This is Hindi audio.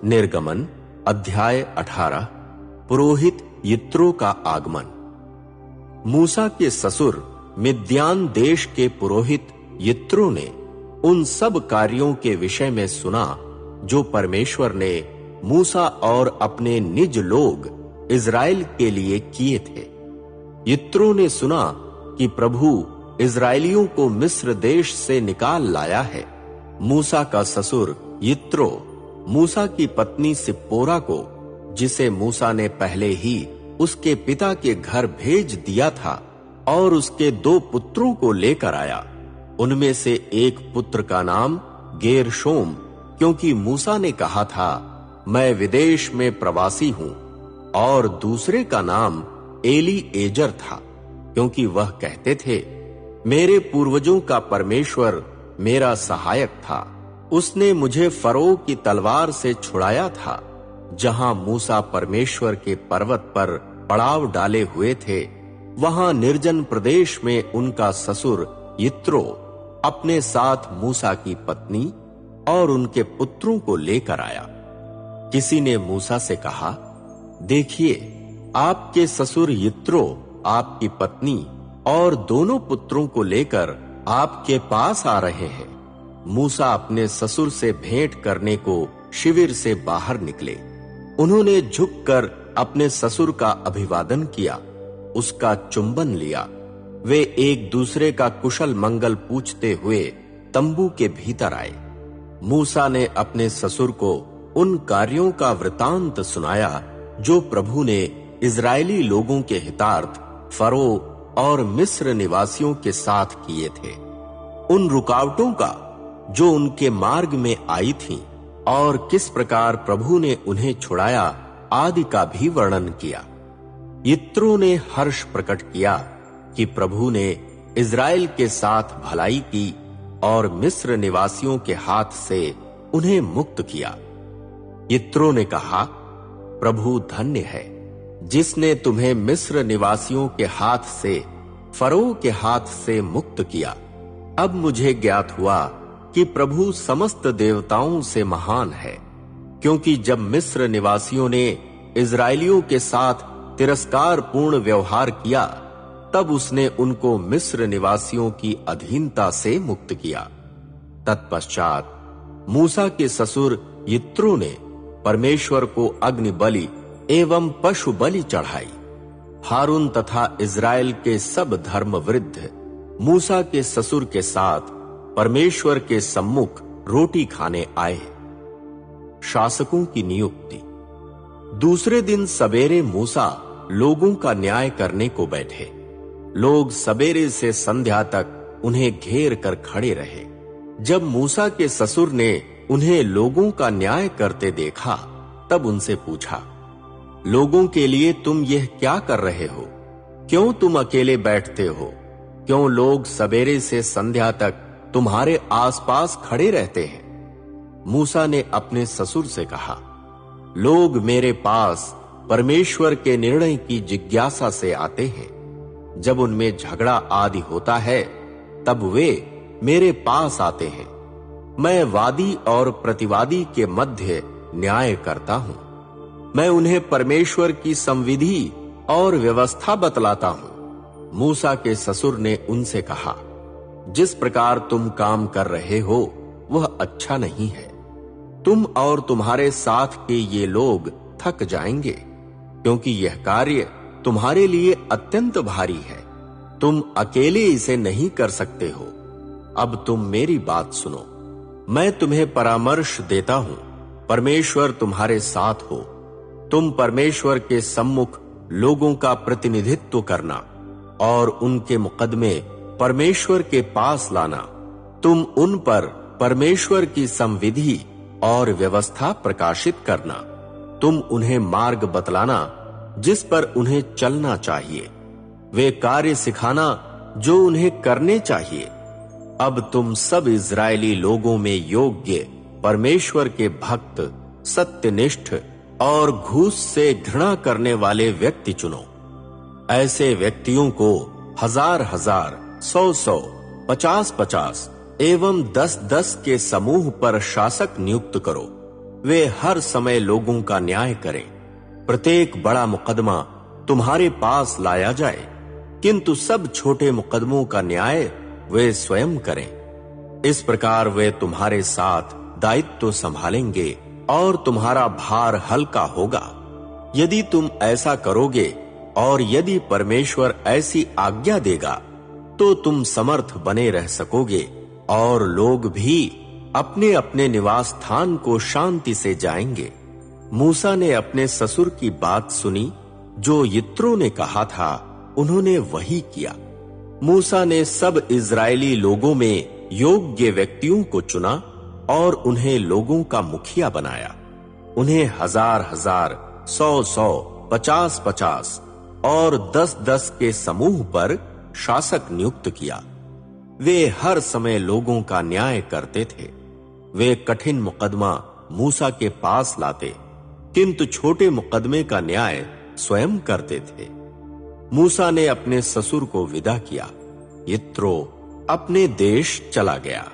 निर्गमन अध्याय 18। पुरोहित यित्रो का आगमन। मूसा के ससुर मिद्यान देश के पुरोहित यित्रो ने उन सब कार्यों के विषय में सुना जो परमेश्वर ने मूसा और अपने निज लोग इज़राइल के लिए किए थे। यित्रो ने सुना कि प्रभु इज़राइलियों को मिस्र देश से निकाल लाया है। मूसा का ससुर यित्रो मूसा की पत्नी सिप्पोरा को, जिसे मूसा ने पहले ही उसके पिता के घर भेज दिया था, और उसके 2 पुत्रों को लेकर आया। उनमें से एक पुत्र का नाम गेरशोम, क्योंकि मूसा ने कहा था मैं विदेश में प्रवासी हूं, और दूसरे का नाम एलीएजर था, क्योंकि वह कहते थे मेरे पूर्वजों का परमेश्वर मेरा सहायक था। उसने मुझे फरो की तलवार से छुड़ाया था, जहां मूसा परमेश्वर के पर्वत पर पड़ाव डाले हुए थे। वहां निर्जन प्रदेश में उनका ससुर यित्रो अपने साथ मूसा की पत्नी और उनके पुत्रों को लेकर आया। किसी ने मूसा से कहा, देखिए, आपके ससुर यित्रो आपकी पत्नी और दोनों पुत्रों को लेकर आपके पास आ रहे हैं। मूसा अपने ससुर से भेंट करने को शिविर से बाहर निकले। उन्होंने झुककर अपने ससुर का अभिवादन किया, उसका चुंबन लिया। वे एक दूसरे का कुशल मंगल पूछते हुए तंबू के भीतर आए। मूसा ने अपने ससुर को उन कार्यों का वृतांत सुनाया जो प्रभु ने इज़राइली लोगों के हितार्थ फरो और मिस्र निवासियों के साथ किए थे। उन रुकावटों का जो उनके मार्ग में आई थीं, और किस प्रकार प्रभु ने उन्हें छुड़ाया आदि का भी वर्णन किया। यित्रो ने हर्ष प्रकट किया कि प्रभु ने इज़राइल के साथ भलाई की और मिस्र निवासियों के हाथ से उन्हें मुक्त किया। यित्रो ने कहा, प्रभु धन्य है जिसने तुम्हें मिस्र निवासियों के हाथ से, फरो के हाथ से मुक्त किया। अब मुझे ज्ञात हुआ कि प्रभु समस्त देवताओं से महान है, क्योंकि जब मिस्र निवासियों ने इज़राइलियों के साथ तिरस्कार पूर्ण व्यवहार किया, तब उसने उनको मिस्र निवासियों की अधीनता से मुक्त किया। तत्पश्चात मूसा के ससुर यित्रो ने परमेश्वर को अग्नि बलि एवं पशु बलि चढ़ाई। हारून तथा इज़राइल के सब धर्मवृद्ध मूसा के ससुर के साथ परमेश्वर के सम्मुख रोटी खाने आए। शासकों की नियुक्ति। दूसरे दिन सवेरे मूसा लोगों का न्याय करने को बैठे। लोग सवेरे से संध्या तक उन्हें घेर कर खड़े रहे। जब मूसा के ससुर ने उन्हें लोगों का न्याय करते देखा, तब उनसे पूछा, लोगों के लिए तुम यह क्या कर रहे हो? क्यों तुम अकेले बैठते हो? क्यों लोग सवेरे से संध्या तक तुम्हारे आसपास खड़े रहते हैं? मूसा ने अपने ससुर से कहा, लोग मेरे पास परमेश्वर के निर्णय की जिज्ञासा से आते हैं। जब उनमें झगड़ा आदि होता है, तब वे मेरे पास आते हैं। मैं वादी और प्रतिवादी के मध्य न्याय करता हूं। मैं उन्हें परमेश्वर की संविधि और व्यवस्था बतलाता हूं। मूसा के ससुर ने उनसे कहा, जिस प्रकार तुम काम कर रहे हो वह अच्छा नहीं है। तुम और तुम्हारे साथ के ये लोग थक जाएंगे, क्योंकि यह कार्य तुम्हारे लिए अत्यंत भारी है। तुम अकेले इसे नहीं कर सकते हो। अब तुम मेरी बात सुनो। मैं तुम्हें परामर्श देता हूं। परमेश्वर तुम्हारे साथ हो। तुम परमेश्वर के सम्मुख लोगों का प्रतिनिधित्व करना और उनके मुकदमे परमेश्वर के पास लाना। तुम उन पर परमेश्वर की संविधि और व्यवस्था प्रकाशित करना। तुम उन्हें मार्ग बतलाना जिस पर उन्हें चलना चाहिए। वे कार्य सिखाना जो उन्हें करने चाहिए। अब तुम सब इज़राइली लोगों में योग्य, परमेश्वर के भक्त, सत्यनिष्ठ और घूस से घृणा करने वाले व्यक्ति चुनो। ऐसे व्यक्तियों को 1000-1000, 100-100, 50-50 एवं 10-10 के समूह पर शासक नियुक्त करो। वे हर समय लोगों का न्याय करें। प्रत्येक बड़ा मुकदमा तुम्हारे पास लाया जाए, किंतु सब छोटे मुकदमों का न्याय वे स्वयं करें। इस प्रकार वे तुम्हारे साथ दायित्व संभालेंगे और तुम्हारा भार हल्का होगा। यदि तुम ऐसा करोगे और यदि परमेश्वर ऐसी आज्ञा देगा तो तुम समर्थ बने रह सकोगे और लोग भी अपने अपने निवास स्थान को शांति से जाएंगे। मूसा ने अपने ससुर की बात सुनी, जो यित्रो ने कहा था उन्होंने वही किया। मूसा ने सब इजरायली लोगों में योग्य व्यक्तियों को चुना और उन्हें लोगों का मुखिया बनाया। उन्हें 1000-1000, 100-100, 50-50 और 10-10 के समूह पर शासक नियुक्त किया। वे हर समय लोगों का न्याय करते थे। वे कठिन मुकदमा मूसा के पास लाते, किंतु छोटे मुकदमे का न्याय स्वयं करते थे। मूसा ने अपने ससुर को विदा किया। यित्रो अपने देश चला गया।